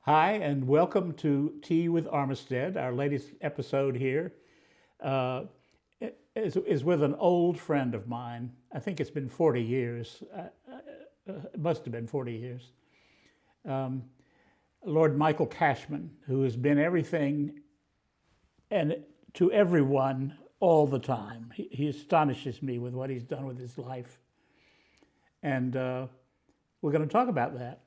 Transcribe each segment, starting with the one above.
Hi, and welcome to Tea with Armistead. Our latest episode here uh, is with an old friend of mine. I think it's been 40 years. It must have been 40 years. Lord Michael Cashman, who has been everything and to everyone all the time. He astonishes me with what he's done with his life. And we're going to talk about that.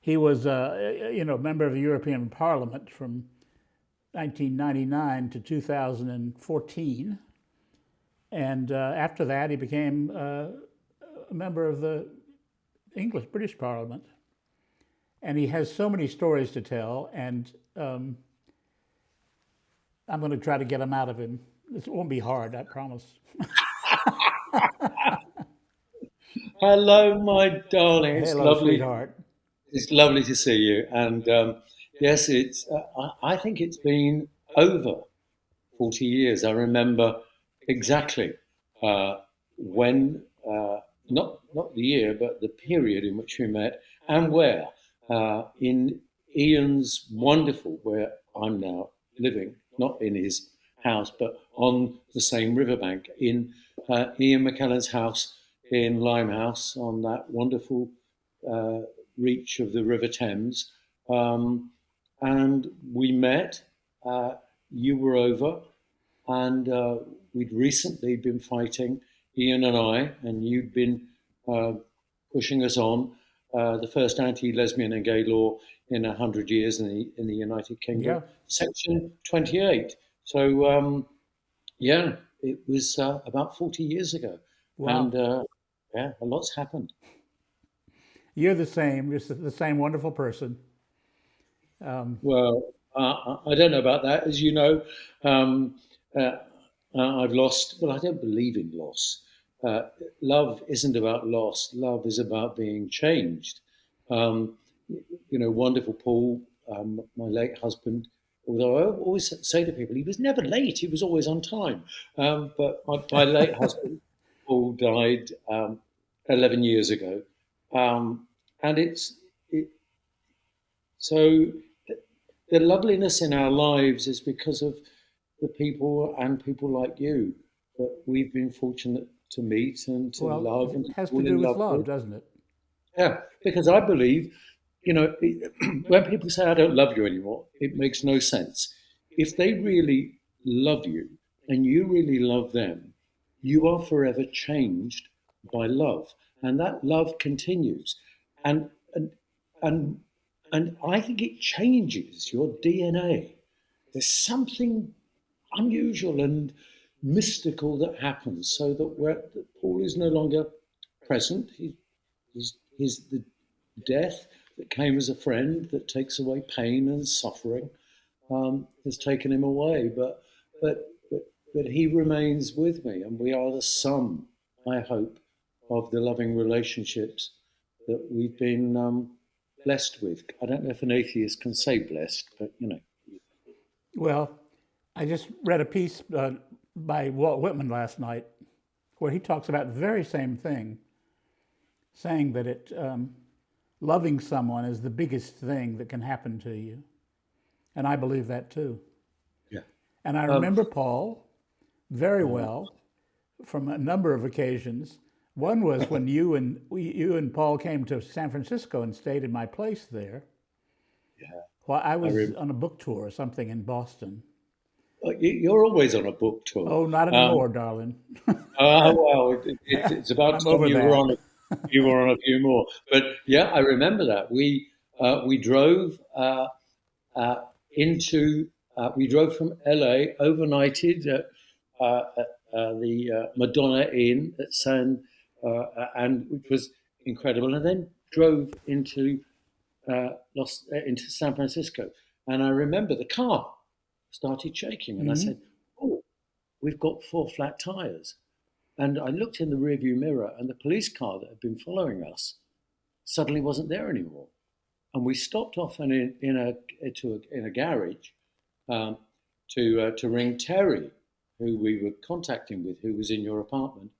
He was, a member of the European Parliament from 1999 to 2014, and after that he became a member of the British Parliament. And he has so many stories to tell, and I'm going to try to get them out of him. It won't be hard, I promise. Hello, my darling. It's Hello, lovely. sweetheart. It's lovely to see you. And yes, it's. I think it's been over 40 years. I remember exactly when, not the year, but the period in which we met and where. In Ian's wonderful, where I'm now living, not in his house, but on the same riverbank, in Ian McKellen's house in Limehouse on that wonderful uh, reach of the River Thames. Um, and we met. You were over, and we'd recently been fighting, Ian and I, and you'd been uh, pushing us on the first anti-lesbian and gay law in 100 years in the United Kingdom, Yeah, Section 28. So yeah, it was about 40 years ago, wow. and yeah, a lot's happened. You're the same, just the same wonderful person. Well, I don't know about that. As you know, um, uh, I've lost. Well, I don't believe in loss. Uh, Love isn't about loss. Love is about being changed. Um, wonderful Paul, my late husband. Although I always say to people, he was never late. He was always on time. But my late husband, Paul, died 11 years ago, um, and it, so the loveliness in our lives is because of the people and people like you that we've been fortunate to meet and to Well, love it and to has to fall do in with love love, with. doesn't it? Yeah, because I believe, when people say I don't love you anymore, it makes no sense. If they really love you and you really love them, you are forever changed by love, and that love continues. And and and and I think it changes your DNA. There's something unusual and mystical that happens, so that Paul is no longer present. He's the death that came as a friend that takes away pain and suffering has taken him away, but he remains with me, and we are the sum, I hope, of the loving relationships that we've been blessed with. I don't know if an atheist can say blessed, but Well, I just read a piece by Walt Whitman last night where he talks about the very same thing, saying that loving someone is the biggest thing that can happen to you. And I believe that too. yeah. And I Um, remember Paul very uh, well from a number of occasions. One was when you and Paul came to San Francisco and stayed in my place there yeah, while I I was remember. on a book tour or something in Boston. You're always on a book tour. Oh, not Um, anymore, darling. well, it's about I'm time over that. you were on a few more. But yeah, I remember that we drove uh, into we drove from LA, overnighted at the Madonna Inn at and which was incredible, and then drove into San Francisco. And I remember the car started shaking, and I Hmm. said, "Oh, we've got four flat tires." And I looked in the rearview mirror, and the police car that had been following us suddenly wasn't there anymore. And we stopped off in a garage um, to ring Terry, who we were contacting with, who was in your apartment.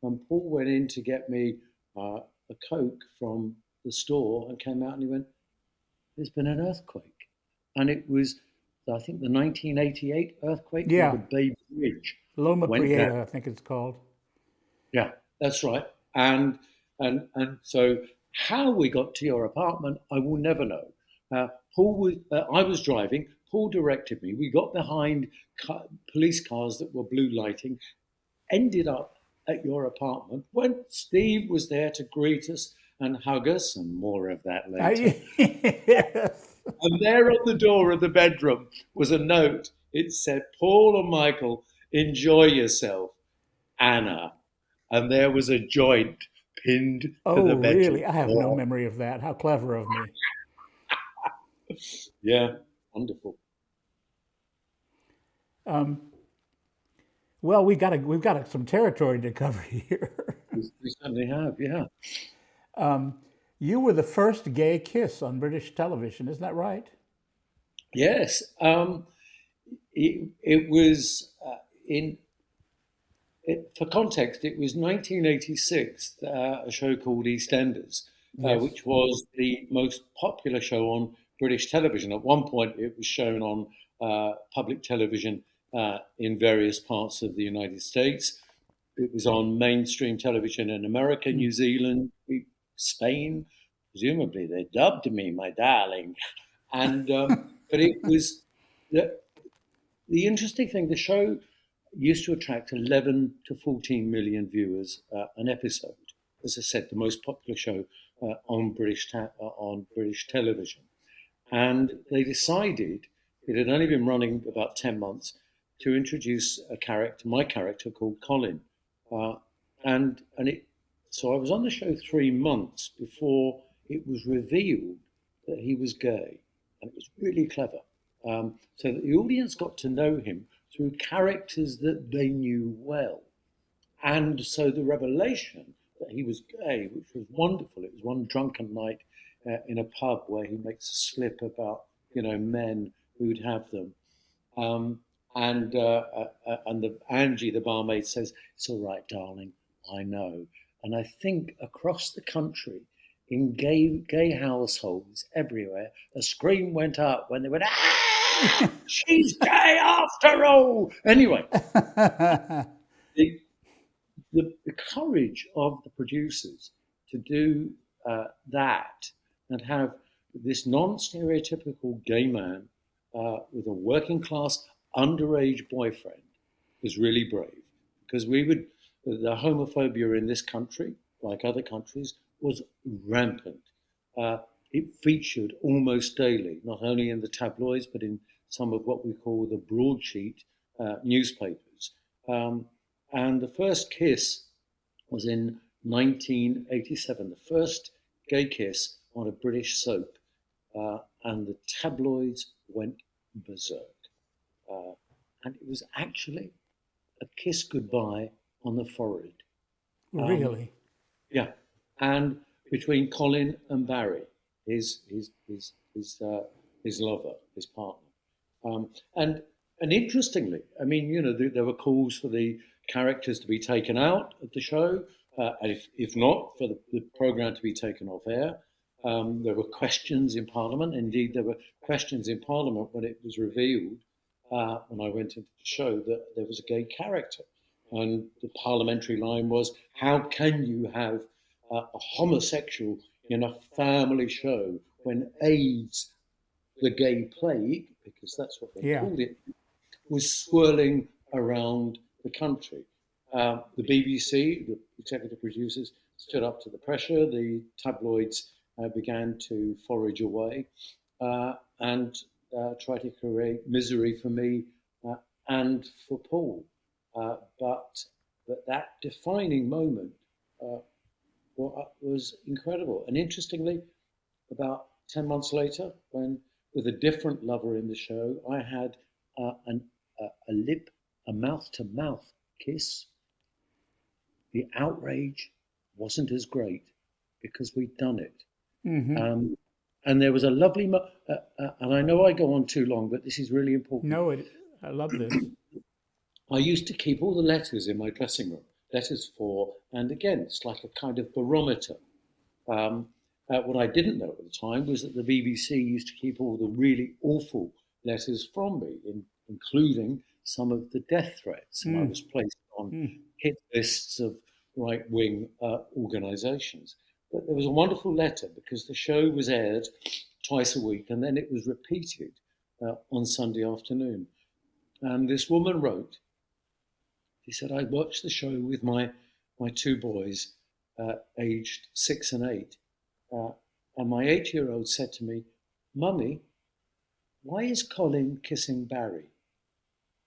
And Paul went in to get me a Coke from the store and came out and he went, there's been an earthquake. And it was, I think, the 1988 earthquake where Yeah, the Bay Bridge Loma went down. Prieta, I think it's called. Yeah, that's right. And so how we got to your apartment, I will never know. I was driving. Paul directed me. We got behind police cars that were blue lighting, ended up at your apartment when Steve was there to greet us and hug us, and more of that later. Yes. And there on the door of the bedroom was a note. It said, Paul and Michael, enjoy yourself, Anna. And there was a joint pinned to Oh, the bedroom really? I have no door. memory of that. How clever of me. Yeah, wonderful. Um, well, we've got some territory to cover here. We certainly have, yeah. You were the first gay kiss on British television, isn't that right? Yes, it was in for context, it was 1986, a show called EastEnders, Yes. which was the most popular show on British television. At one point, it was shown on public television in various parts of the United States. It was on mainstream television in America, New Zealand, Spain. Presumably, they dubbed me "my darling," and but it was the interesting thing. The show used to attract 11 to 14 million viewers an episode. As I said, the most popular show on British television, and they decided it had only been running about 10 months to introduce a character, my character called Colin, uh, and it. So I was on the show 3 months before it was revealed that he was gay, and it was really clever. So that the audience got to know him through characters that they knew well. And so the revelation that he was gay, which was wonderful, it was one drunken night in a pub where he makes a slip about, men who'd have them. Um, and the Angie, the barmaid, says, "It's all right, darling, I know." And I think across the country, in gay households everywhere, a scream went up when they went, "Ah, she's gay after all." Anyway, the, the courage of the producers to do that and have this non-stereotypical gay man with a working class underage boyfriend was really brave, because the homophobia in this country, like other countries, was rampant. Uh, it featured almost daily, not only in the tabloids, but in some of what we call the broadsheet newspapers. Um, and the first kiss was in 1987, the first gay kiss on a British soap, and the tabloids went berserk. Uh, and it was actually a kiss goodbye on the forehead. Um, Really? yeah, and between Colin and Barry, his lover, his partner, um, and and interestingly, I mean, there were calls for the characters to be taken out of the show, and if not, for the program to be taken off air. There were questions in Parliament. Indeed, there were questions in Parliament when it was revealed, when I went into the show, that there was a gay character. And the parliamentary line was, how can you have a homosexual in a family show when AIDS, the gay plague, because that's what they Yeah. called it, was swirling around the country? The BBC, the executive producers, stood up to the pressure. The tabloids began to forage away and try to create misery for me and for Paul. But that defining moment uh, was incredible. And interestingly, about 10 months later, when with a different lover in the show, I had a mouth to mouth kiss. The outrage wasn't as great because we'd done it. Hmm. Um, and there was a lovely, and I know I go on too long, but this is really important. No, I love this. I used to keep all the letters in my dressing room, letters for, and again, it's like a kind of barometer. Um, What I didn't know at the time was that the BBC used to keep all the really awful letters from me, including some of the death threats, and I was placed on hit lists of right-wing organisations. But there was a wonderful letter because the show was aired twice a week, and then it was repeated on Sunday afternoon. And this woman wrote, she said, I watched the show with my two boys, aged 6 and 8. And my 8-year-old said to me, Mummy, why is Colin kissing Barry?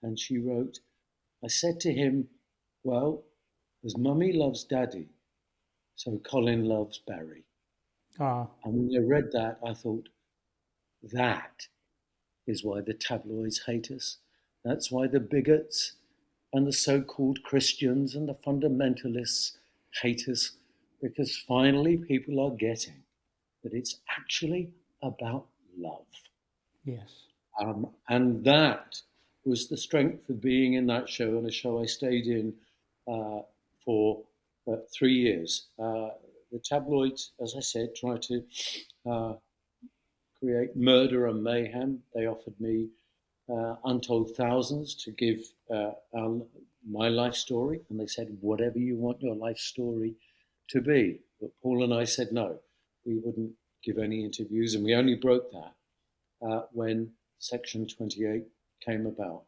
And she wrote, I said to him, well, as Mummy loves Daddy, so Colin loves Barry. And when I read that, I thought, that is why the tabloids hate us. That's why the bigots and the so-called Christians and the fundamentalists hate us, because finally people are getting that it's actually about love. Yes. And that was the strength of being in that show, and a show I stayed in for 3 years. The tabloids, as I said, try to create murder and mayhem. They offered me untold thousands to give my life story, and they said, whatever you want your life story to be. But Paul and I said no, we wouldn't give any interviews, and we only broke that when Section 28 came about.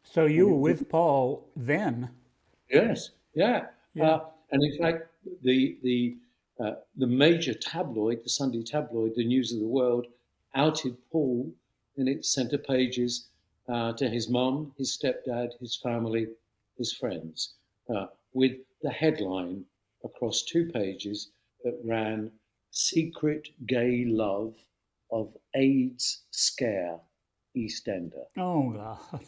So you were with Paul then? Yes, yeah. And in fact, the major tabloid, the Sunday tabloid, the News of the World, outed Paul in its centre pages to his mum, his stepdad, his family, his friends, with the headline across 2 pages that ran, Secret Gay Love of AIDS Scare EastEnder. Oh, God.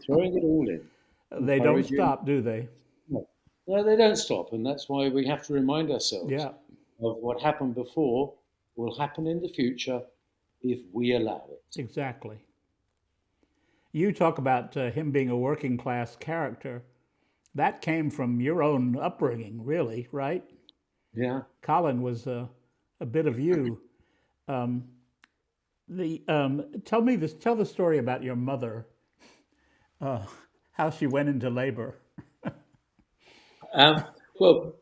Throwing it all in. They don't stop, do they? No, they don't stop. And that's why we have to remind ourselves of what happened before will happen in the future if we allow it. Exactly. You talk about him being a working class character. That came from your own upbringing, really, right? Yeah. Colin was a bit of you. Tell the story about your mother, how she went into labor. Well,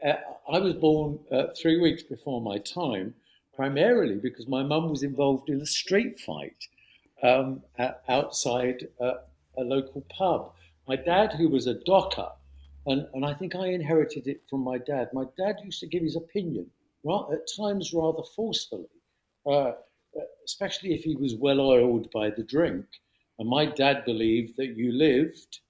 I was born 3 weeks before my time, primarily because my mum was involved in a street fight outside a local pub. My dad, who was a docker, and I think I inherited it from my dad. My dad used to give his opinion, at times rather forcefully, especially if he was well oiled by the drink. And my dad believed that you lived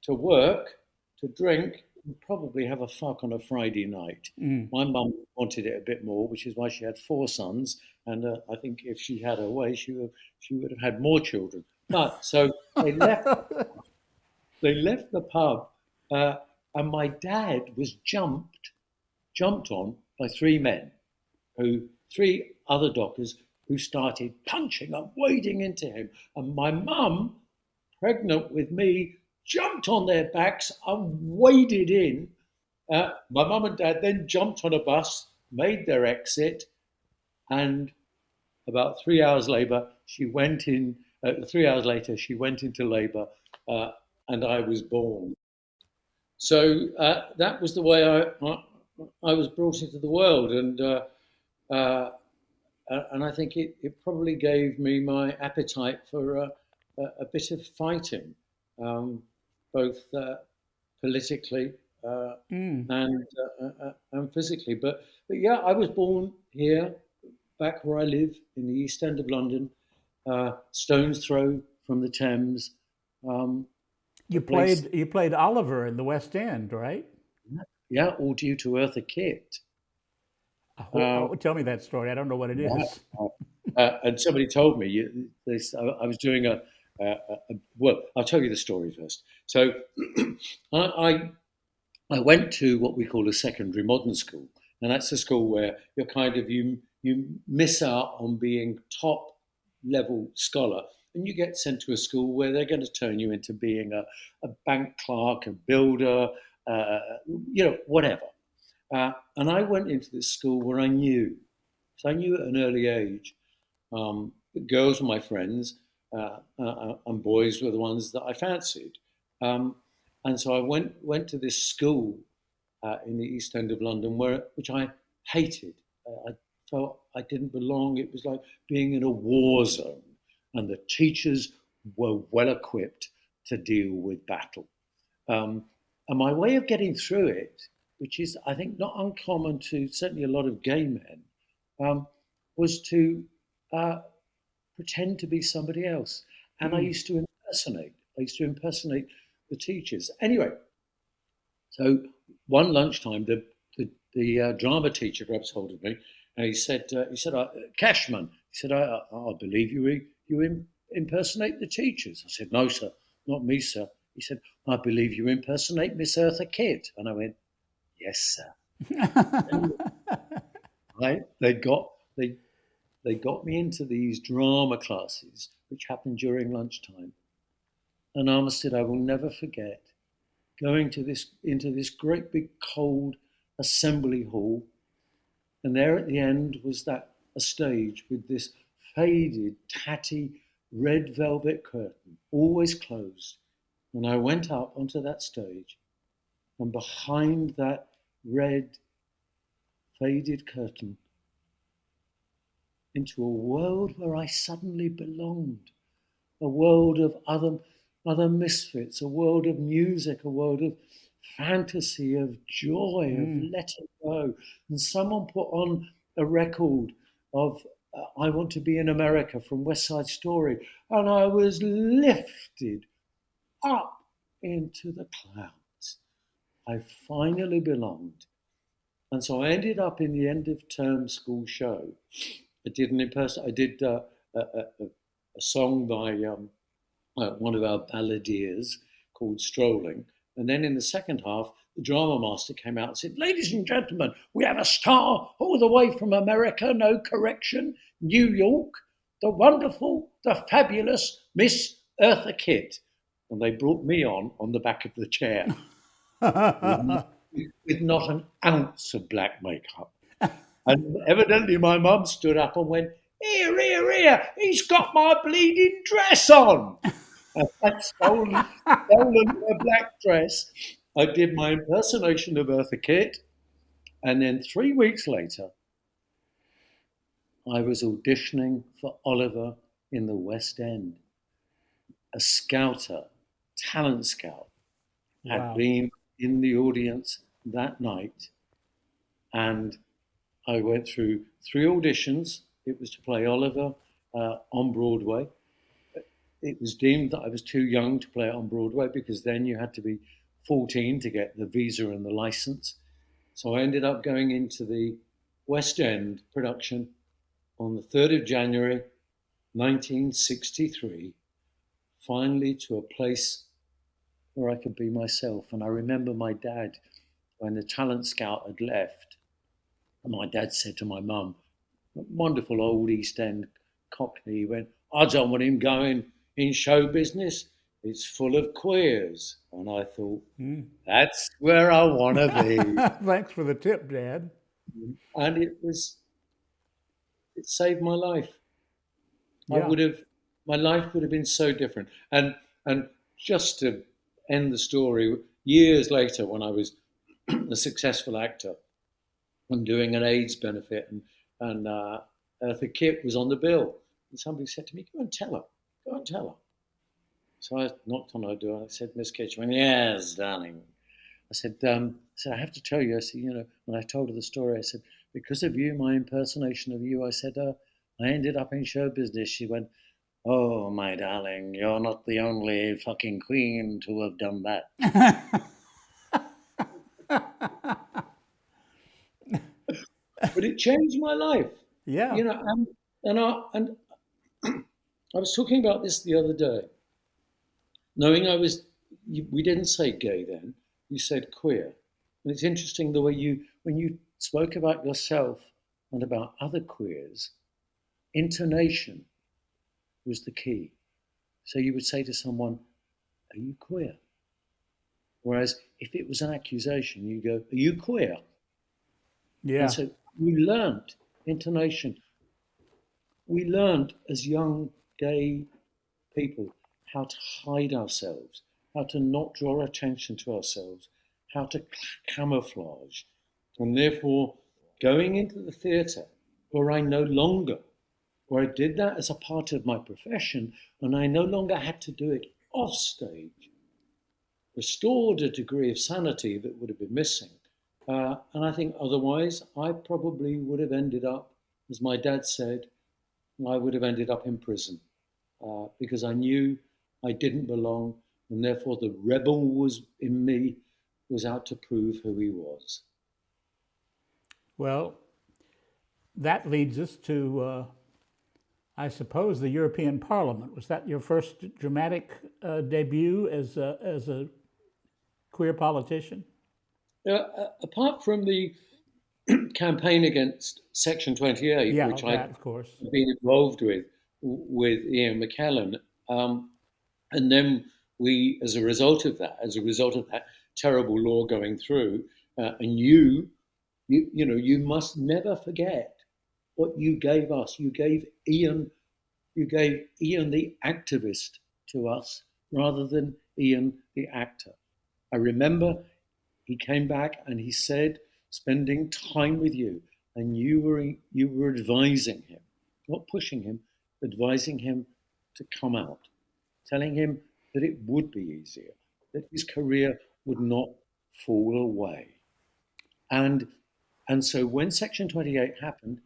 to work, to drink, and probably have a fuck on a Friday night. My mum wanted it a bit more, which is why she had 4 sons. And I think if she had her way, she would have had more children. But so they left. They left the pub, and my dad was jumped on by 3 men, 3 other dockers who started punching and wading into him. And my mum, pregnant with me, jumped on their backs and waded in. My mum and dad then jumped on a bus, made their exit, and about 3 hours later, she went in. 3 hours later, she went into labour, and I was born. So that was the way I was brought into the world, and I think it probably gave me my appetite for a bit of fighting, both politically and physically. But yeah, I was born here, back where I live in the East End of London, stone's throw from the Thames. You played Oliver in the West End, right? Yeah, all due to Eartha Kitt. Tell me that story. I don't know what it is. And somebody told me I was doing well, I'll tell you the story first. So I went to what we call a secondary modern school, and that's a school where you're kind of you miss out on being top level scholar, and you get sent to a school where they're going to turn you into being a bank clerk, a builder, whatever. And I went into this school where I knew. So I knew at an early age that girls were my friends and boys were the ones that I fancied. Um, and so I went to this school in the East End of London, which I hated. I felt I didn't belong. It was like being in a war zone, and the teachers were well equipped to deal with battle. Um, and my way of getting through it, which is, I think, not uncommon to certainly a lot of gay men, was to pretend to be somebody else. And I used to impersonate. I used to impersonate the teachers. Anyway, so one lunchtime, the drama teacher grabs hold of me, and he said, Cashman, he said, I believe you impersonate the teachers. I said, no, sir, not me, sir. He said, I believe you impersonate Miss Eartha Kitt. And I went, yes, sir. They got me into these drama classes, which happened during lunchtime. And Armistead, I will never forget going into this great big cold assembly hall, and there at the end was a stage with this faded, tatty red velvet curtain, always closed. And I went up onto that stage, and behind that red faded curtain, into a world where I suddenly belonged, a world of other misfits, a world of music, a world of fantasy, of joy, of letting go. And someone put on a record of I Want to Be in America from West Side Story, and I was lifted up into the clouds. I finally belonged. And so I ended up in the end of term school show. I did a song by one of our balladeers called Strolling. And then in the second half, the drama master came out and said, ladies and gentlemen, we have a star all the way from America, no correction, New York, the wonderful, the fabulous Miss Eartha Kitt. And they brought me on the back of the chair with not an ounce of black makeup. And evidently my mum stood up and went, here, he's got my bleeding dress on. And I'd stolen her black dress. I did my impersonation of Eartha Kitt. And then 3 weeks later, I was auditioning for Oliver in the West End. A scouter, talent scout, had been in the audience that night. And I went through 3 auditions. It was to play Oliver on Broadway. It was deemed that I was too young to play it on Broadway because then you had to be 14 to get the visa and the license. So I ended up going into the West End production on the 3rd of January, 1963, finally to a place where I could be myself. And I remember my dad, when the talent scout had left, and my dad said to my mum, wonderful old East End Cockney, he went, I don't want him going in show business. It's full of queers. And I thought, that's where I want to be. Thanks for the tip, Dad. And it saved my life. Yeah. My life would have been so different. And just to end the story, years later, when I was a successful actor and doing an AIDS benefit, and Eartha Kitt was on the bill, and somebody said to me, go and tell her. So I knocked on her door and I said, Miss Kitt. She went, yes, darling. I said, I have to tell you, I said, when I told her the story, I said, because of you, my impersonation of you, I said, I ended up in show business. She went, oh, my darling, you're not the only fucking queen to have done that. But it changed my life. Yeah. And I was talking about this the other day, knowing we didn't say gay then, you said queer. And it's interesting the way when you spoke about yourself and about other queers, intonation was the key. So you would say to someone, are you queer? Whereas if it was an accusation, you go, are you queer? And Yeah. so we learned intonation. We learned as young gay people how to hide ourselves, how to not draw attention to ourselves, how to camouflage. And therefore, going into the theatre where I no longer, where I did that as a part of my profession, and I no longer had to do it off stage, restored a degree of sanity that would have been missing. And I think otherwise, I probably would have ended up, as my dad said, I would have ended up in prison because I knew I didn't belong, and therefore the rebel was in me was out to prove who he was. Well, that leads us to, I suppose, the European Parliament. Was that your first dramatic debut as a queer politician? Apart from the campaign against Section 28, Yeah, which I'd that of course. been involved with Ian McKellen, and then we, as a result of that terrible law going through, and you must never forget what you gave us. You gave Ian the activist to us rather than Ian the actor. I remember he came back and he said, spending time with you, and you were advising him, not pushing him, advising him to come out, telling him that it would be easier, that his career would not fall away. And and so when Section 28 happened,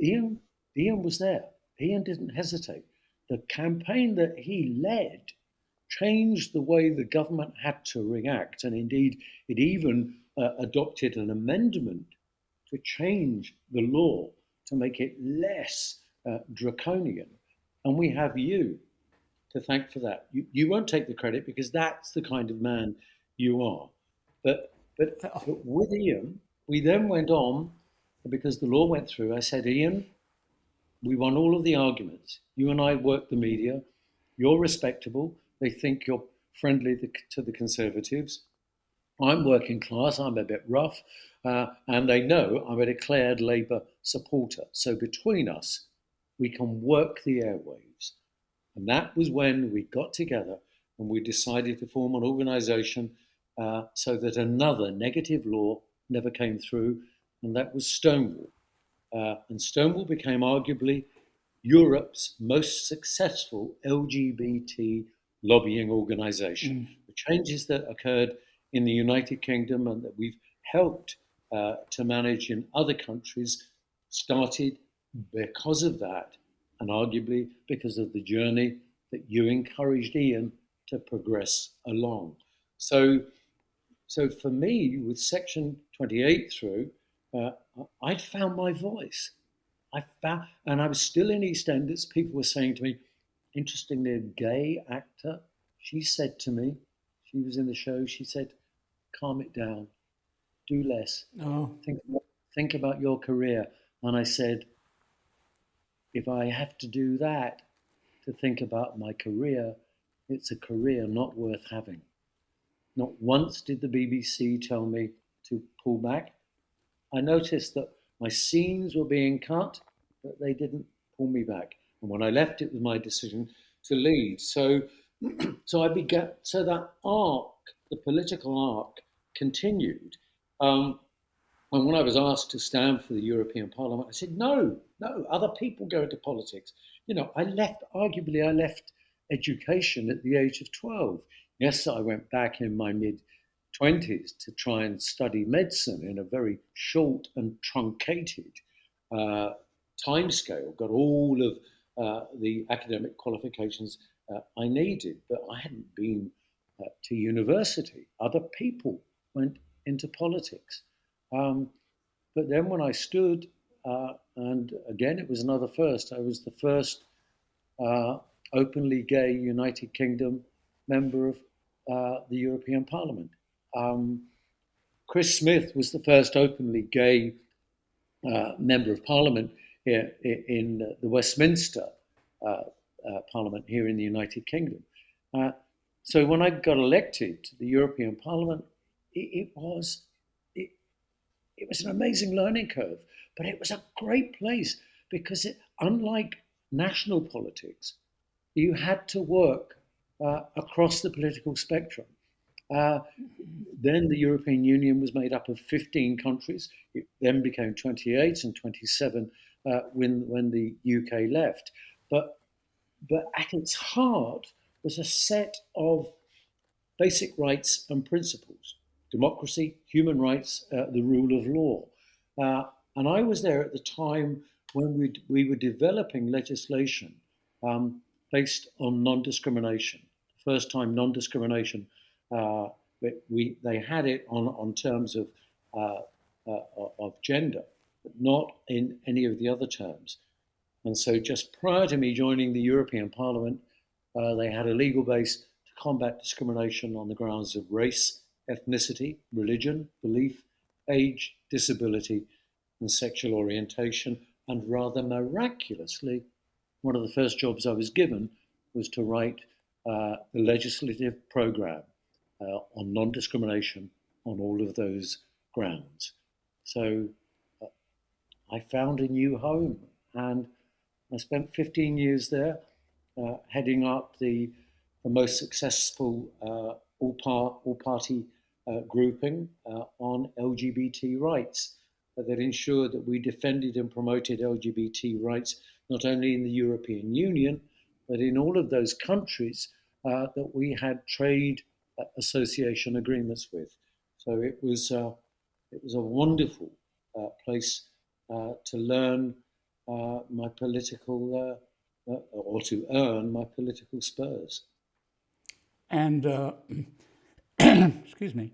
Ian Ian was there. Ian didn't hesitate. The campaign that he led changed the way the government had to react, and indeed, it even adopted an amendment to change the law to make it less draconian. And we have you to thank for that. You won't take the credit because that's the kind of man you are. But with Ian, we then went on because the law went through. I said, Ian, we won all of the arguments. You and I work the media. You're respectable. They think you're friendly to the Conservatives. I'm working class. I'm a bit rough. And they know I'm a declared Labour supporter. So between us, we can work the airwaves. And that was when we got together and we decided to form an organisation so that another negative law never came through, and that was Stonewall. And Stonewall became arguably Europe's most successful LGBT lobbying organisation. The changes that occurred in the United Kingdom and that we've helped to manage in other countries started because of that, and arguably because of the journey that you encouraged Ian to progress along. So for me, with Section 28 through, I'd found my voice. And I was still in EastEnders. People were saying to me, interestingly, a gay actor, she said to me, she was in the show, she said, calm it down, do less, Oh, think about your career. And I said, if I have to do that to think about my career, it's a career not worth having. Not once did the BBC tell me to pull back. I noticed that my scenes were being cut, but they didn't pull me back. And when I left, it was my decision to leave. So that arc, the political arc, continued. And when I was asked to stand for the European Parliament, I said, no, other people go into politics. I left education at the age of 12. Yes, I went back in my mid-20s to try and study medicine in a very short and truncated timescale, got all of the academic qualifications I needed, but I hadn't been to university. Other people went into politics. But then when I stood, and again, it was another first, I was the first openly gay United Kingdom member of the European Parliament. Chris Smith was the first openly gay member of Parliament here in the Westminster Parliament here in the United Kingdom. So when I got elected to the European Parliament, it it was an amazing learning curve, but it was a great place because unlike national politics, you had to work across the political spectrum. Uh, then the European Union was made up of 15 countries. It then became 28 and 27 when the UK left. But at its heart was a set of basic rights and principles: democracy, human rights, the rule of law. And I was there at the time when we were developing legislation based on non-discrimination. First time non-discrimination. They had it on terms of gender, but not in any of the other terms. And so just prior to me joining the European Parliament, they had a legal base to combat discrimination on the grounds of race, ethnicity, religion, belief, age, disability, and sexual orientation. And rather miraculously, one of the first jobs I was given was to write the legislative programme on non-discrimination on all of those grounds. So I found a new home, and I spent 15 years there, heading up the most successful all-party grouping on LGBT rights that ensured that we defended and promoted LGBT rights not only in the European Union, but in all of those countries that we had trade association agreements with. So it was a wonderful place to learn my political, or to earn my political spurs. And excuse me,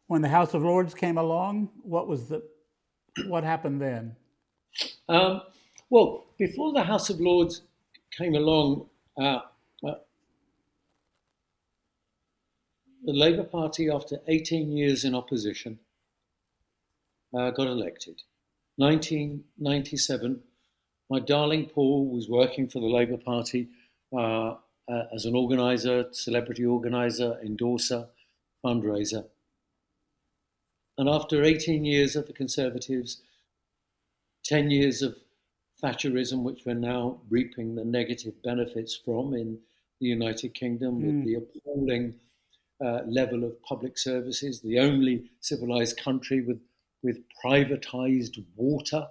when the House of Lords came along, what happened then? Well, before the House of Lords came along, the Labour Party, after 18 years in opposition, got elected. 1997, my darling Paul was working for the Labour Party as an organiser, celebrity organiser, endorser, fundraiser. And after 18 years of the Conservatives, 10 years of Thatcherism, which we're now reaping the negative benefits from in the United Kingdom, with the appalling level of public services, the only civilized country with privatized water,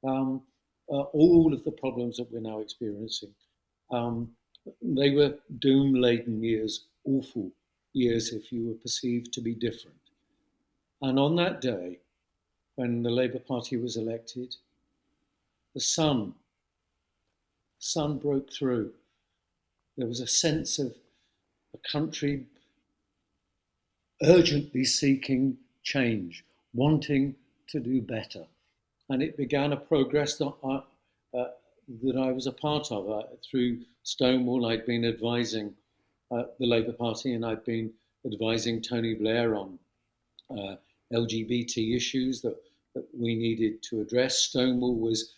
all of the problems that we're now experiencing. They were doom-laden years, awful years if you were perceived to be different. And on that day, when the Labour Party was elected, the sun broke through. There was a sense of a country urgently seeking change, wanting to do better. And it began a progress that I was a part of. Through Stonewall, I'd been advising the Labour Party, and I'd been advising Tony Blair on LGBT issues that we needed to address. Stonewall was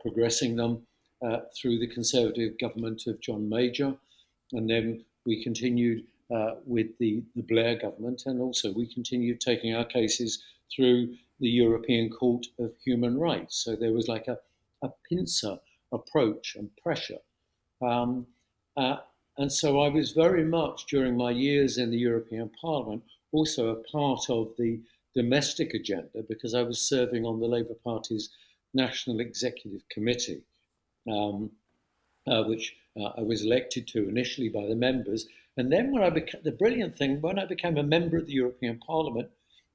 progressing them through the Conservative government of John Major, and then we continued with the Blair government, and also we continued taking our cases through the European Court of Human Rights. So there was like a pincer approach and pressure. And so I was very much, during my years in the European Parliament, also a part of the domestic agenda, because I was serving on the Labour Party's National Executive Committee, which I was elected to initially by the members. And then the brilliant thing, when I became a member of the European Parliament,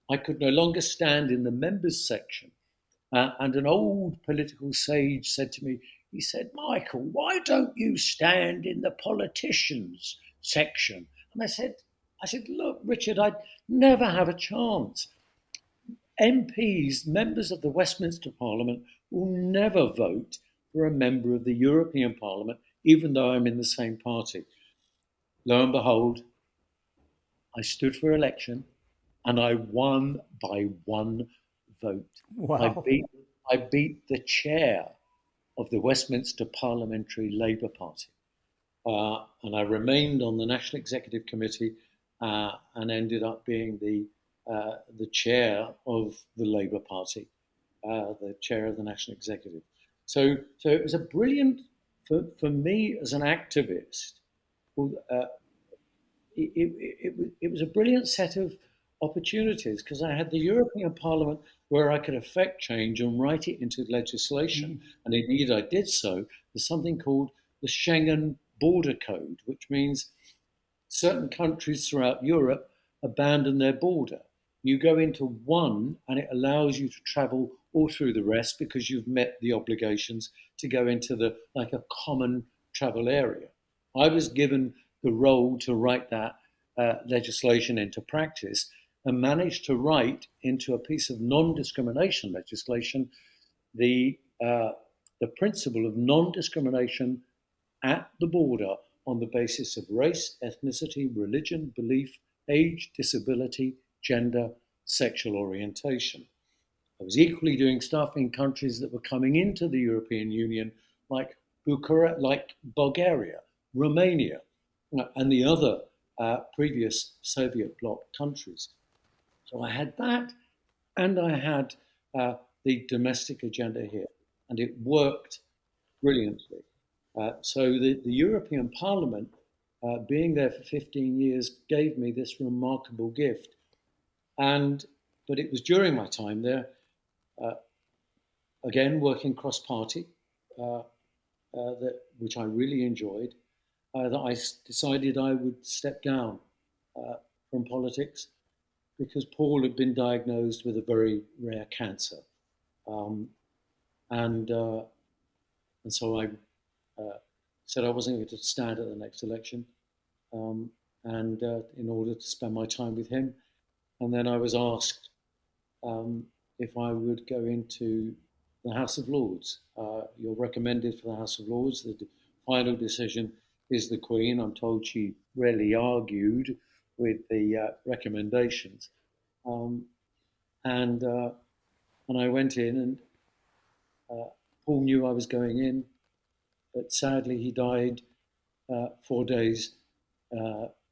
I could no longer stand in the members section. And an old political sage said to me, he said, "Michael, why don't you stand in the politicians section?" And I said, "Look, Richard, I'd never have a chance. MPs, members of the Westminster Parliament, will never vote for a member of the European Parliament, even though I'm in the same party." Lo and behold, I stood for election and I won by one vote. Wow. I beat the chair of the Westminster Parliamentary Labour Party. And I remained on the National Executive Committee and ended up being the the chair of the Labour Party, the chair of the National Executive. So it was a brilliant, for me as an activist, it was a brilliant set of opportunities, because I had the European Parliament where I could affect change and write it into legislation. And indeed, I did so. There's something called the Schengen Border Code, which means certain countries throughout Europe abandon their border. You go into one and it allows you to travel all through the rest because you've met the obligations to go into like a common travel area. I was given the role to write that legislation into practice, and managed to write into a piece of non-discrimination legislation the principle of non-discrimination at the border on the basis of race, ethnicity, religion, belief, age, disability, gender, sexual orientation. I was equally doing stuff in countries that were coming into the European Union, like Bucharest, like Bulgaria, Romania, and the other previous Soviet bloc countries. So I had that, and I had the domestic agenda here, and it worked brilliantly. So the European Parliament, being there for 15 years, gave me this remarkable gift. But it was during my time there, again working cross-party, which I really enjoyed, that I decided I would step down from politics, because Paul had been diagnosed with a very rare cancer, and so I said I wasn't going to stand at the next election, in order to spend my time with him. And then I was asked if I would go into the House of Lords. You're recommended for the House of Lords. The final decision is the Queen. I'm told she rarely argued with the recommendations. And I went in, and Paul knew I was going in, but sadly he died 4 days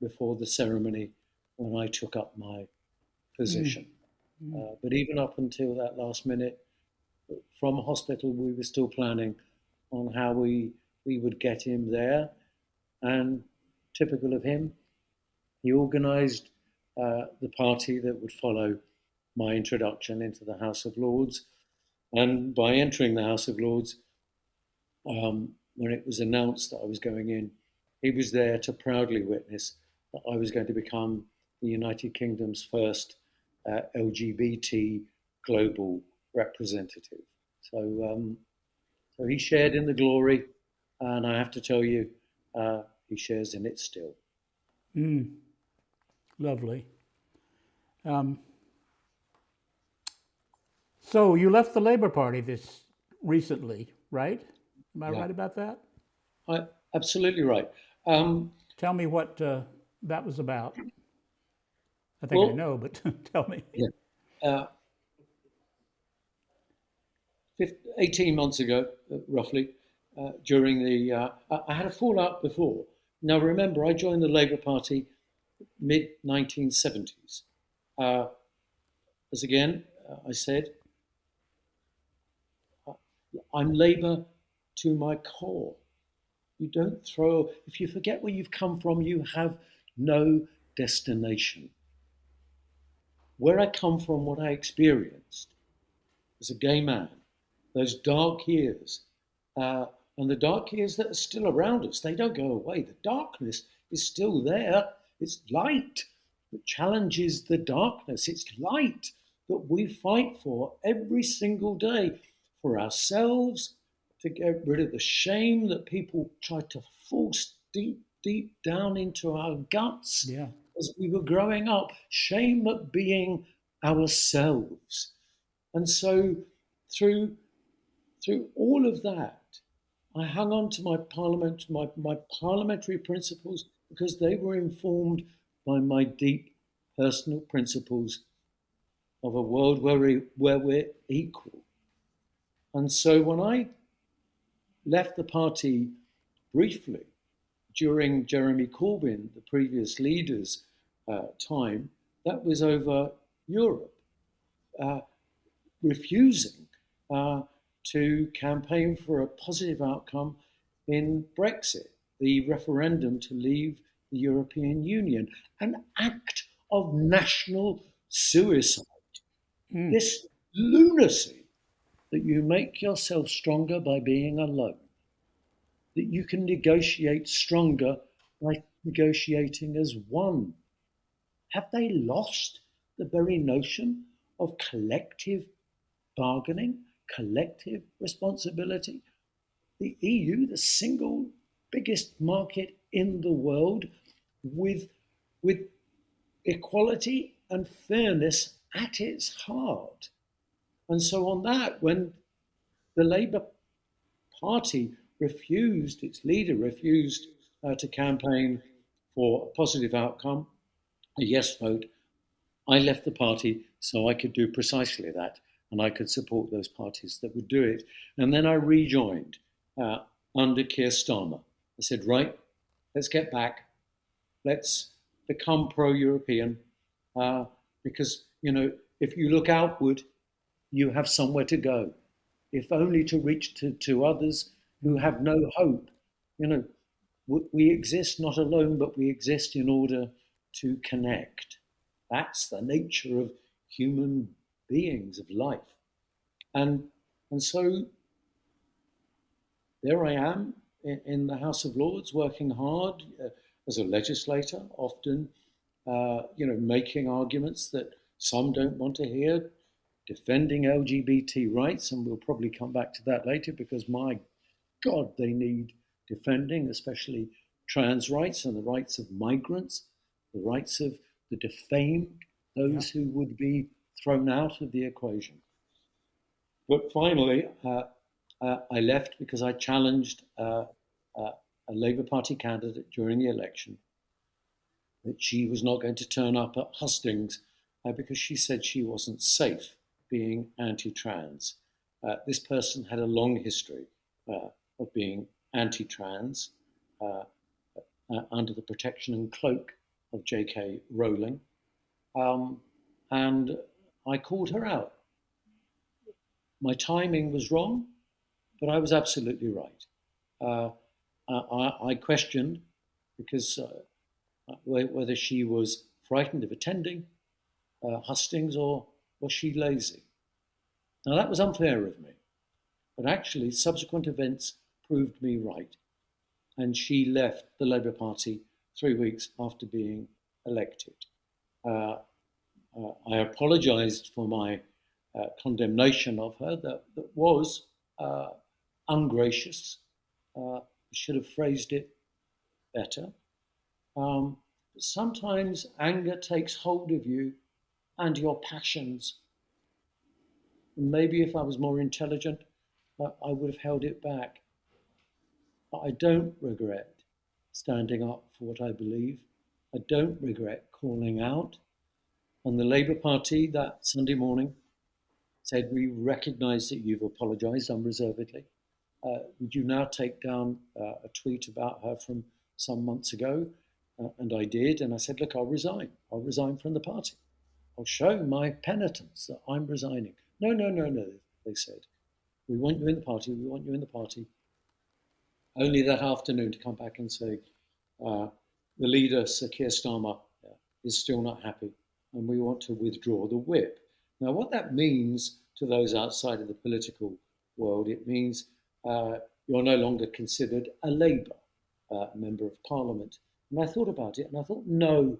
before the ceremony when I took up my position. But even up until that last minute, from hospital, we were still planning on how we would get him there. And typical of him, he organised the party that would follow my introduction into the House of Lords. And by entering the House of Lords, when it was announced that I was going in, he was there to proudly witness that I was going to become the United Kingdom's first LGBT global representative. So he shared in the glory, and I have to tell you, he shares in it still. Lovely. So you left the Labour Party this recently, right? Am I right about that? Absolutely right. Tell me what that was about. I think I know, but tell me. Yeah. 18 months ago, roughly, during the... I had a fallout before. Now, remember, I joined the Labour Party mid-1970s. As again, I said, I'm Labour to my core. You don't throw... If you forget where you've come from, you have no destination. Where I come from, what I experienced as a gay man, those dark years, and the dark years that are still around us, they don't go away. The darkness is still there. It's light that challenges the darkness. It's light that we fight for every single day, for ourselves, to get rid of the shame that people try to force deep, deep down into our guts. Yeah. As we were growing up, shame at being ourselves. And so through all of that, I hung on to my parliamentary principles, because they were informed by my deep personal principles of a world where we're equal. And so when I left the party briefly during Jeremy Corbyn, the previous leader's time, that was over Europe, uh, refusing to campaign for a positive outcome in Brexit, the referendum to leave the European Union, an act of national suicide. This lunacy that you make yourself stronger by being alone, that you can negotiate stronger by negotiating as one. Have they lost the very notion of collective bargaining, collective responsibility? The EU, the single biggest market in the world, with equality and fairness at its heart. And so on that, when the Labour Party refused, its leader refused to campaign for a positive outcome, a yes vote, I left the party so I could do precisely that, and I could support those parties that would do it. And then I rejoined under Keir Starmer. I said, right, let's get back. Let's become pro-European, because, you know, if you look outward, you have somewhere to go, if only to reach to others who have no hope. You know, we exist not alone, but we exist in order to connect. That's the nature of human beings, of life. And so there I am in the House of Lords, working hard as a legislator, often making arguments that some don't want to hear, defending LGBT rights, and we'll probably come back to that later, because my God, they need defending, especially trans rights and the rights of migrants, the rights of the defamed, those who would be thrown out of the equation. But finally, I left because I challenged a Labour Party candidate during the election that she was not going to turn up at hustings because she said she wasn't safe being anti-trans. This person had a long history of being anti-trans under the protection and cloak of J.K. Rowling. And I called her out. My timing was wrong, but I was absolutely right. I questioned because whether she was frightened of attending hustings or was she lazy. Now that was unfair of me, but actually subsequent events proved me right. And she left the Labour Party 3 weeks after being elected. I apologised for my condemnation of her that was ungracious. Should have phrased it better. Sometimes anger takes hold of you and your passions. Maybe if I was more intelligent, I would have held it back. But I don't regret standing up for what I believe. I don't regret calling out. And the Labour Party that Sunday morning said, we recognise that you've apologised unreservedly. Would you now take down a tweet about her from some months ago? And I did. And I said, look, I'll resign. I'll resign from the party. I'll show my penitence that I'm resigning. No, they said. We want you in the party. We want you in the party. Only that afternoon to come back and say, the leader, Sir Keir Starmer, is still not happy, and we want to withdraw the whip. Now, what that means to those outside of the political world, it means you're no longer considered a Labour member of Parliament. And I thought about it, and I thought, no,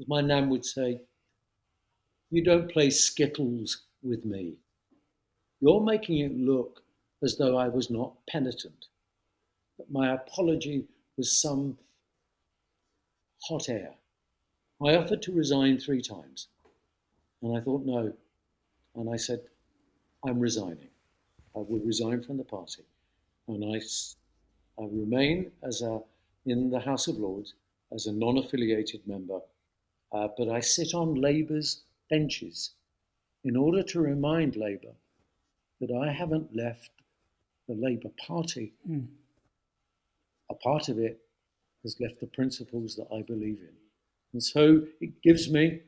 as my nan would say, you don't play skittles with me. You're making it look as though I was not penitent, that my apology was some hot air. I offered to resign 3 times, and I thought, no. And I said, I'm resigning. I will resign from the party. And I remain in the House of Lords as a non-affiliated member, but I sit on Labour's benches in order to remind Labour that I haven't left the Labour Party. A part of it has left the principles that I believe in. And so it gives me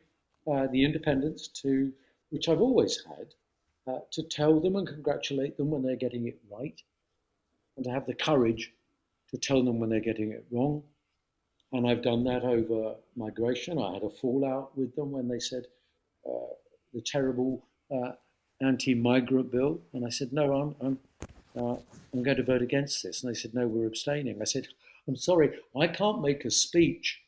the independence to, which I've always had, to tell them and congratulate them when they're getting it right, and to have the courage to tell them when they're getting it wrong. And I've done that over migration. I had a fallout with them when they said the terrible anti-migrant bill, and I said, no, I'm going to vote against this. And they said, no, we're abstaining. I said, I'm sorry, I can't make a speech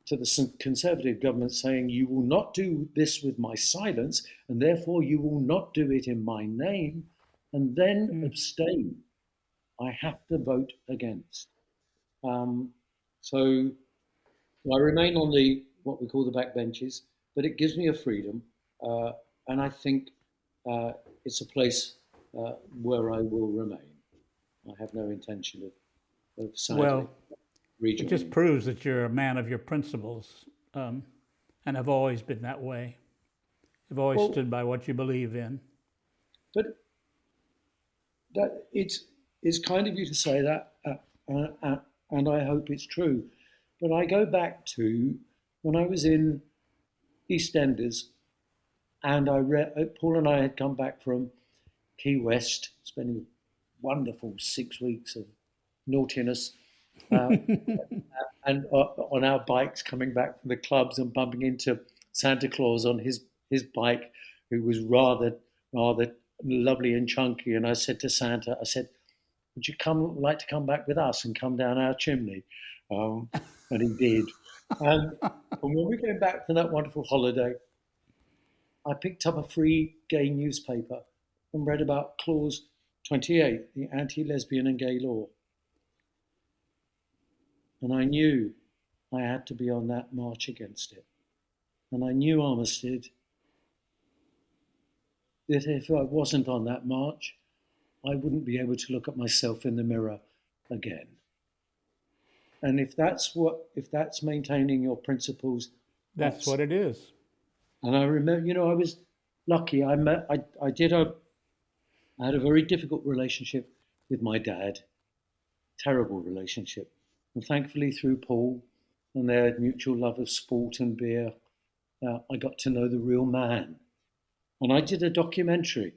to the Conservative government saying you will not do this with my silence, and therefore you will not do it in my name, and then abstain. I have to vote against. So I remain on the what we call the backbenches, but it gives me a freedom, and I think it's a place where I will remain. I have no intention of sadly Well, it rejoining. just proves that you're a man of your principles, and have always been that way. You've always Well, stood by what you believe in. but that it's kind of you to say that, and I hope it's true. But I go back to when I was in EastEnders, and I read Paul and I had come back from Key West, spending wonderful 6 weeks of naughtiness, and on our bikes coming back from the clubs and bumping into Santa Claus on his bike, who was rather lovely and chunky. And I said to Santa, I said, would you like to come back with us and come down our chimney? And he did. And when we came back from that wonderful holiday, I picked up a free gay newspaper and read about Clause 28, the anti-lesbian and gay law. And I knew I had to be on that march against it. And I knew, Armistead, that if I wasn't on that march, I wouldn't be able to look at myself in the mirror again. And if that's maintaining your principles, That's what it is. And I remember, I was lucky. I had a very difficult relationship with my dad, terrible relationship. And thankfully, through Paul and their mutual love of sport and beer, I got to know the real man. And I did a documentary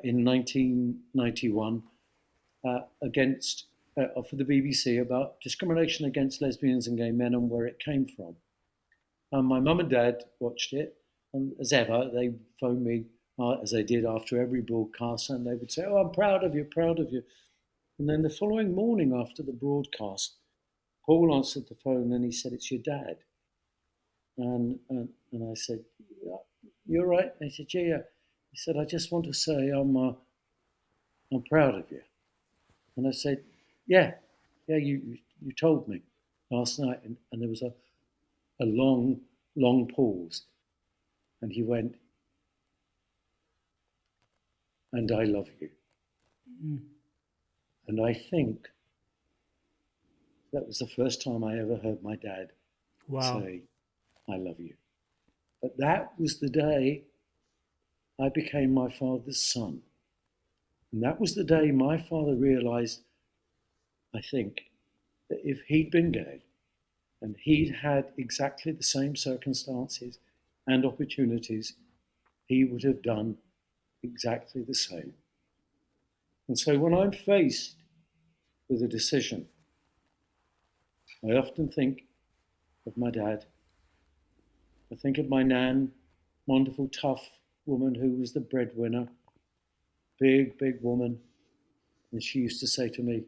in 1991 for the BBC about discrimination against lesbians and gay men and where it came from. And my mum and dad watched it, and as ever, they phoned me, as they did after every broadcast, and they would say, "Oh, I'm proud of you, proud of you." And then the following morning after the broadcast, Paul answered the phone and he said, "It's your dad." And I said, "You're right." And he said, "Yeah." He said, "I just want to say I'm proud of you." And I said, yeah, you told me last night." And there was a long, long pause. And he went, "And I love you." And I think that was the first time I ever heard my dad say, "I love you." But that was the day I became my father's son. And that was the day my father realized, I think, that if he'd been gay and he'd had exactly the same circumstances and opportunities, he would have done exactly the same. And so when I'm faced with a decision, I often think of my dad. I think of my nan, wonderful, tough woman who was the breadwinner, big, big woman. And she used to say to me,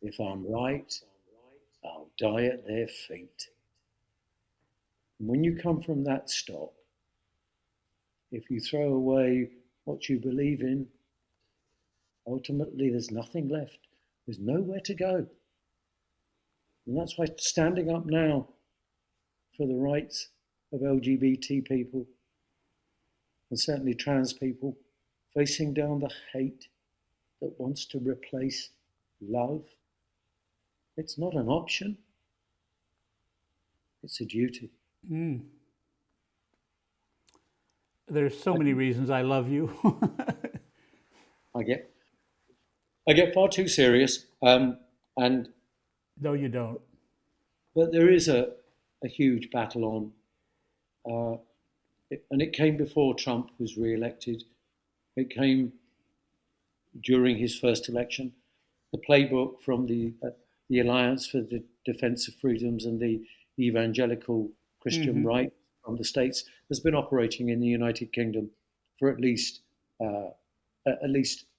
"If I'm right, I'll die at their feet." And when you come from that stock, if you throw away what you believe in, ultimately there's nothing left. There's nowhere to go. And that's why standing up now for the rights of LGBT people, and certainly trans people, facing down the hate that wants to replace love, it's not an option, it's a duty. There's so many reasons I love you. I get far too serious, and No, you don't. but there is a huge battle on And it came before Trump was re-elected. It came during his first election. The playbook from the Alliance for the Defence of Freedoms and the Evangelical Christian Right from the States has been operating in the United Kingdom for at least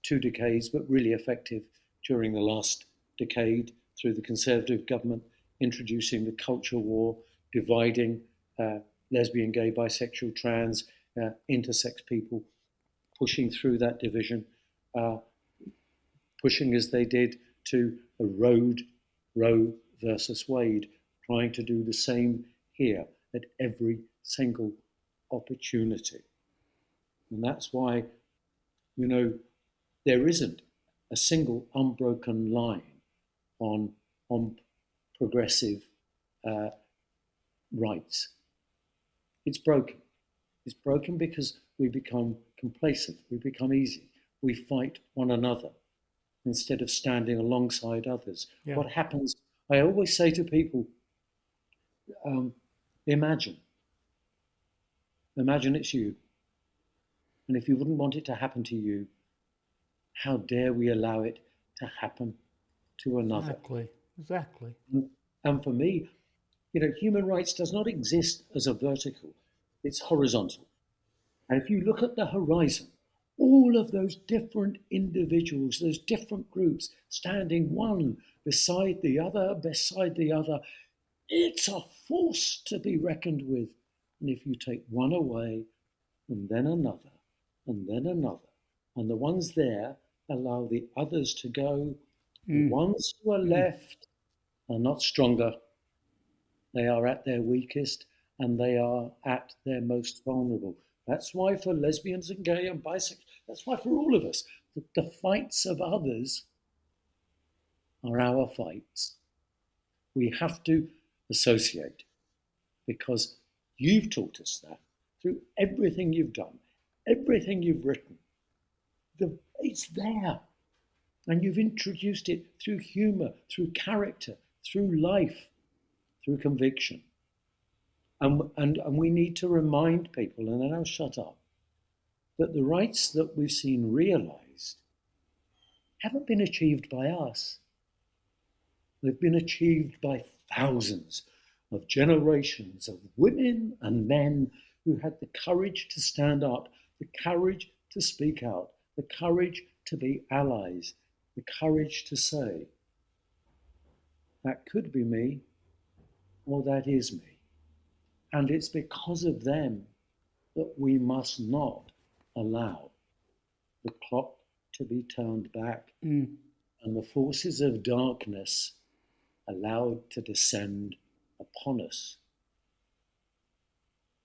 2 decades, but really effective during the last decade through the Conservative government introducing the culture war, dividing lesbian, gay, bisexual, trans, intersex people, pushing through that division, pushing as they did to erode Roe versus Wade, trying to do the same here at every single opportunity. And that's why, there isn't a single unbroken line on progressive rights. It's broken. It's broken because we become complacent. We become easy. We fight one another instead of standing alongside others. Yeah. What happens, I always say to people, imagine it's you. And if you wouldn't want it to happen to you, how dare we allow it to happen to another? Exactly. And for me, human rights does not exist as a vertical, it's horizontal. And if you look at the horizon, all of those different individuals, those different groups standing one beside the other, it's a force to be reckoned with. And if you take one away, and then another, and then another, and the ones there allow the others to go, the ones who are left are not stronger. They are at their weakest, and they are at their most vulnerable. That's why for lesbians and gay and bisexual, that's why for all of us, the fights of others are our fights. We have to associate, because you've taught us that through everything you've done, everything you've written. It's there. And you've introduced it through humour, through character, through life, through conviction. And we need to remind people, and then I'll shut up, that the rights that we've seen realised haven't been achieved by us. They've been achieved by thousands of generations of women and men who had the courage to stand up, the courage to speak out, the courage to be allies, the courage to say, that could be me, or that is me. And it's because of them that we must not allow the clock to be turned back and the forces of darkness allowed to descend upon us.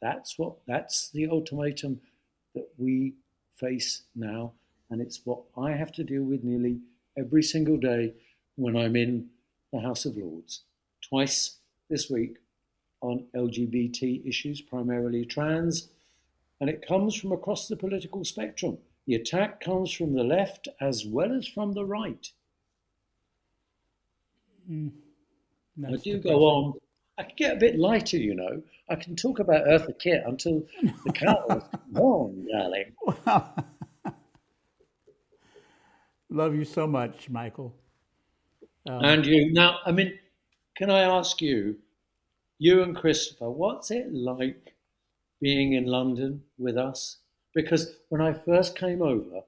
That's the ultimatum that we face now, and it's what I have to deal with nearly every single day when I'm in the House of Lords. Twice this week on LGBT issues, primarily trans, and it comes from across the political spectrum. The attack comes from the left as well as from the right. I do go on. I can get a bit lighter, I can talk about Eartha Kitt until the cows come on, darling. Wow. Love you so much, Michael. And you. Now, can I ask you and Christopher, what's it like being in London with us? Because when I first came over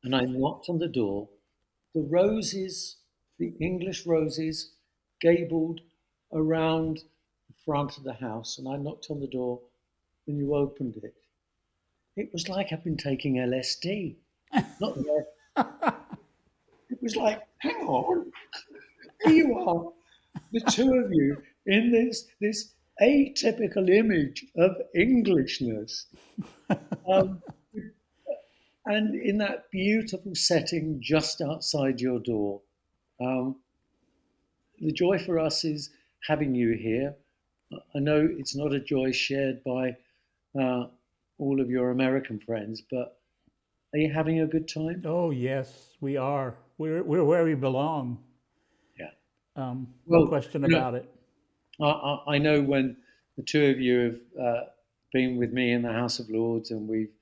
and I knocked on the door, the roses, the English roses, gabled around the front of the house, and I knocked on the door and you opened it. It was like I've been taking LSD. Not there. It was like, hang on, here you are, the two of you in this atypical image of Englishness. And in that beautiful setting just outside your door. The joy for us is having you here. I know it's not a joy shared by all of your American friends, but are you having a good time? Oh, yes, we are. We're where we belong. Yeah. No question about it. I know when the two of you have been with me in the House of Lords, and we've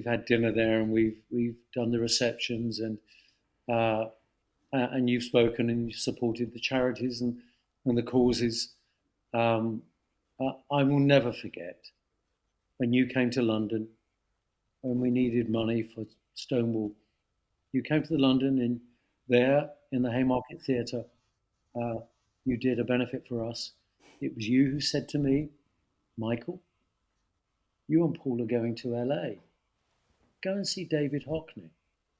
had dinner there, and we've done the receptions, and you've spoken and you've supported the charities and the causes. I will never forget when you came to London when we needed money for Stonewall. You came to London, and there in the Haymarket Theatre, you did a benefit for us. It was you who said to me, Michael, you and Paul are going to LA. Go and see David Hockney.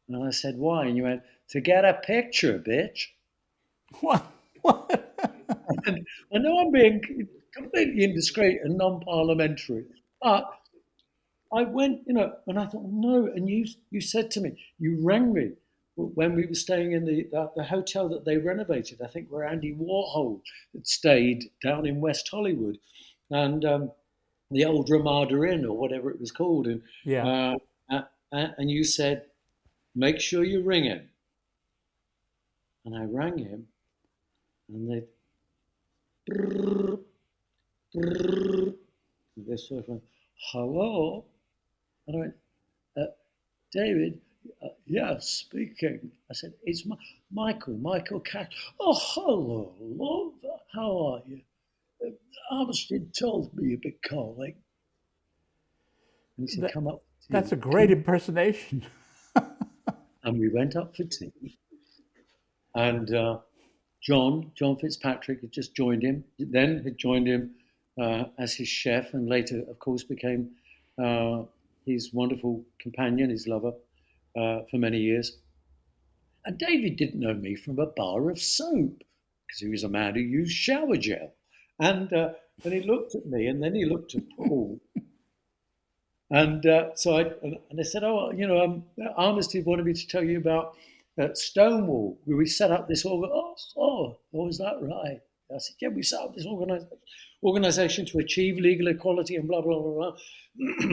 And I said, why? And you went, to get a picture, bitch. What? And I know I'm being completely indiscreet and non-parliamentary, but I went, and I thought, no. And you said to me, you rang me when we were staying in the hotel that they renovated, I think where Andy Warhol had stayed down in West Hollywood, and the old Ramada Inn or whatever it was called. And Yeah. And you said, make sure you ring him. And I rang him, and they this sort of went, hello. And I went, David, yes, speaking. I said, it's Michael Cash. Oh, hello, love. How are you? Armistead told me you'd be calling. And he said, come up. That's a great impersonation. And we went up for tea. And John Fitzpatrick had just joined him, as his chef, and later, of course, became his wonderful companion, his lover, for many years. And David didn't know me from a bar of soap, because he was a man who used shower gel. And he looked at me, and then he looked at Paul. And so I said, Armistead wanted me to tell you about Stonewall, where we set up this is that right? I said, yeah, we set up this organization to achieve legal equality and blah, blah, blah, blah.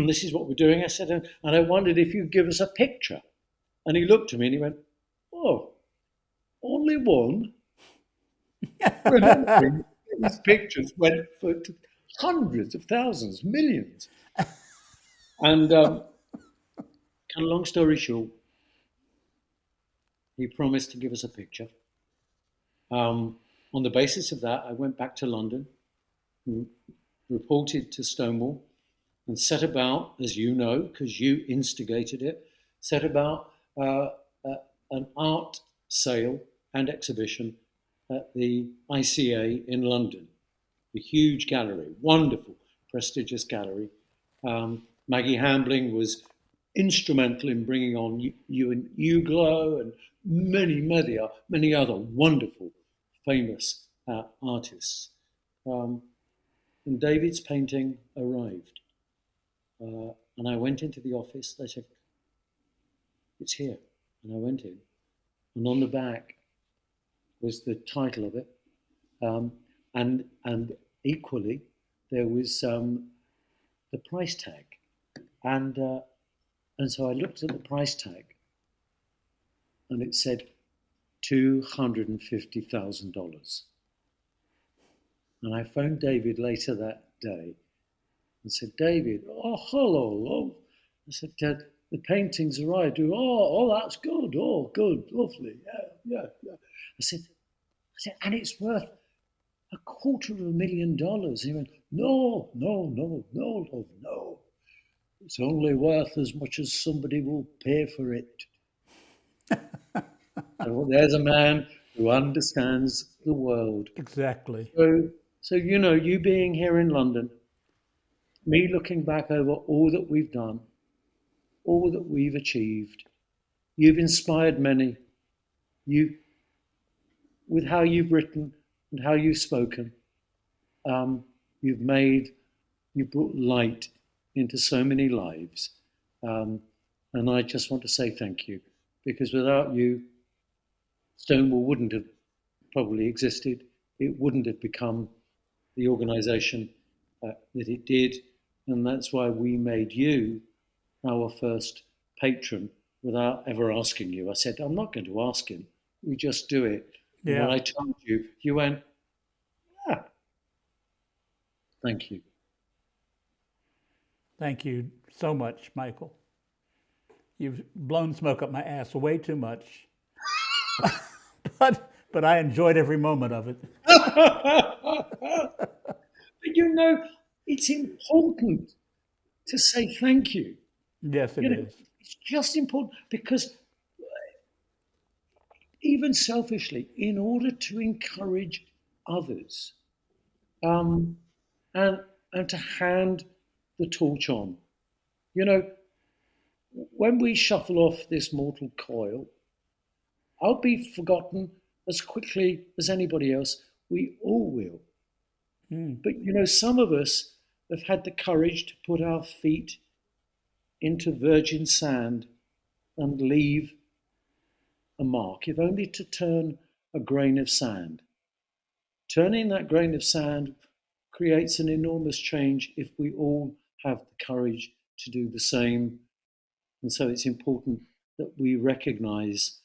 This is what we're doing. I said, and I wondered if you'd give us a picture. And he looked at me and he went, oh, only one? Remembering these pictures went for hundreds of thousands, millions. And cut a long story short, he promised to give us a picture. On the basis of that, I went back to London, reported to Stonewall, and set about, as you know, because you instigated it, set about an art sale and exhibition at the ICA in London, the huge gallery, wonderful, prestigious gallery. Maggie Hambling was instrumental in bringing on Ewan Uglow and many other wonderful, famous artists. And David's painting arrived. And I went into the office. They said, it's here. And I went in. And on the back was the title of it. And equally, there was the price tag. And so I looked at the price tag, and it said $250,000. And I phoned David later that day and said, David, oh, hello, love. I said, the painting's arrived. That's good. Oh, good, lovely. Yeah. I said, and it's worth $250,000. He went, no, love, no. It's only worth as much as somebody will pay for it. So there's a man who understands the world. Exactly. So you being here in London, me looking back over all that we've done, all that we've achieved, you've inspired many. With how you've written and how you've spoken, you've brought light into so many lives. And I just want to say thank you, because without you, Stonewall wouldn't have probably existed. It wouldn't have become the organisation that it did. And that's why we made you our first patron without ever asking you. I said, I'm not going to ask him. We just do it. Yeah. And when I told you, you went, Thank you. Thank you so much, Michael. You've blown smoke up my ass way too much, but I enjoyed every moment of it. But it's important to say thank you. Yes, it You know, is. it's just important because even selfishly, in order to encourage others, um, and to hand the torch on. You know, when we shuffle off this mortal coil, I'll be forgotten as quickly as anybody else. We all will. But some of us have had the courage to put our feet into virgin sand and leave a mark, if only to turn a grain of sand. Turning that grain of sand creates an enormous change if we all have the courage to do the same. And so it's important that we recognize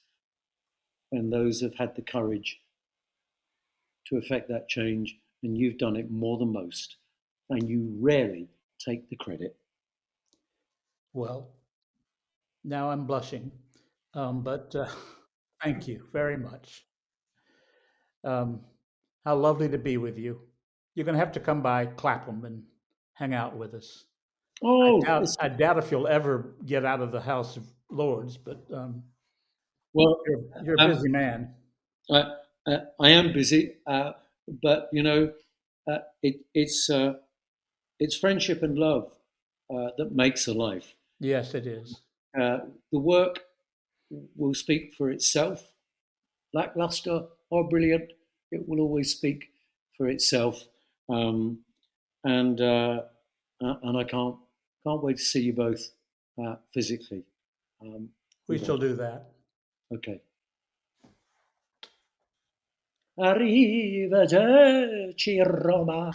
when those have had the courage to effect that change, and you've done it more than most, and you rarely take the credit. Well, now I'm blushing, but thank you very much. Um, how lovely to be with you. You're going to have to come by Clapham and hang out with us. Oh, I doubt if you'll ever get out of the House of Lords, but well, you're a busy man. I am busy, but it's friendship and love that makes a life. Yes, it is. The work will speak for itself, lackluster or brilliant. It will always speak for itself, and I can't wait to see you both physically. We shall do that. Okay. Arrivederci Roma.